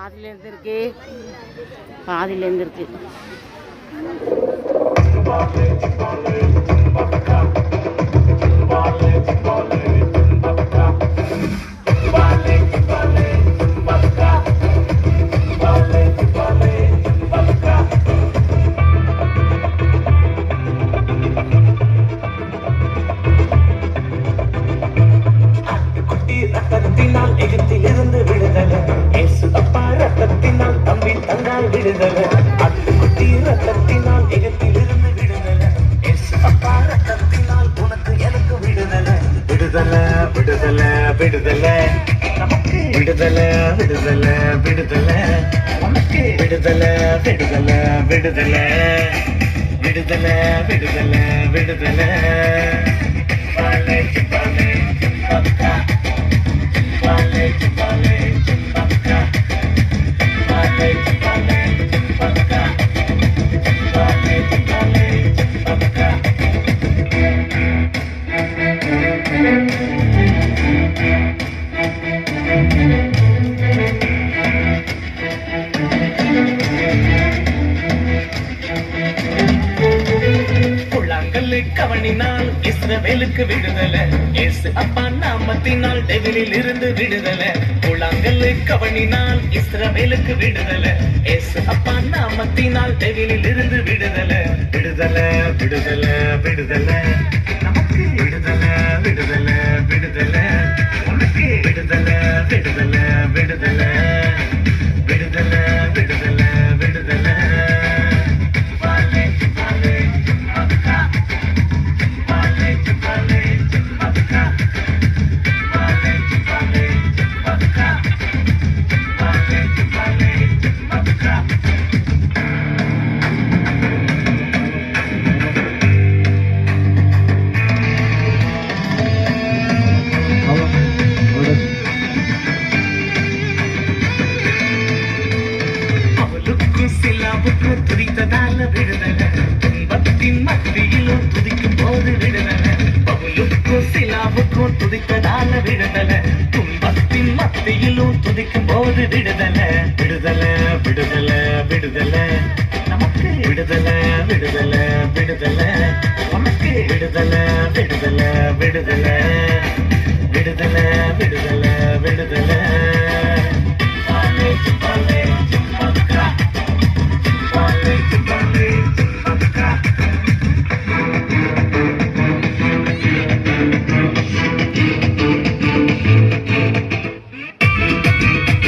பாதியிலேருந்து இருக்கு, பாதியிலேருந்து இருக்கு. ரத்தத்தினால் எகிப்திலிருந்து விடுதலை, இயேசு அப்பா ரத்தத்தினால் தம்பி தங்கால் விடுதலை. ஆட்டுக்குட்டி ரத்தத்தினால் எகிப்திலிருந்து விடுதலை, இயேசு அப்பா ரத்தத்தினால் உனக்கு எனக்கு விடுதலை. விடுதலை விடுதலை விடுதலை நமக்கு, விடுதலை விடுதலை விடுதலை நமக்கு, விடுதலை விடுதலை விடுதலை விடுதலை விடுதலை விடுதலை. கவனினால் இஸ்ரவேலுக்கு விடுதலை, இயேசு அப்பா நாமத்தினால் டெவிலில் இருந்து விடுதலை. புலாங்கல்லு கவனினால் இஸ்ரவேலுக்கு விடுதலை, இயேசு அப்பா நாமத்தினால் டெவிலில் இருந்து விடுதலை. விடுதலை விடுதலை விடுதலை நமக்கு, விடுதலை விடுதலை விடுதலை நமக்கு, விடுதலை விடுதலை விடுதலை விடுதலை விடுதலை விடுதலை. சிலாவுக்கு துதித்ததால விடுதலை, துன்பத்தின் மத்தியிலும் துதிக்கும் போது விடுதலை. பவுலுக்கும் சிலாவுக்கும் துதித்ததால விடுதலை, துன்பத்தின் மத்தியிலும் துதிக்கும் போது விடுதலை. விடுதலை விடுதலை விடுதலை நமக்கு, விடுதலை விடுதலை விடுதலை நமக்கு, விடுதலை விடுதலை விடுதலை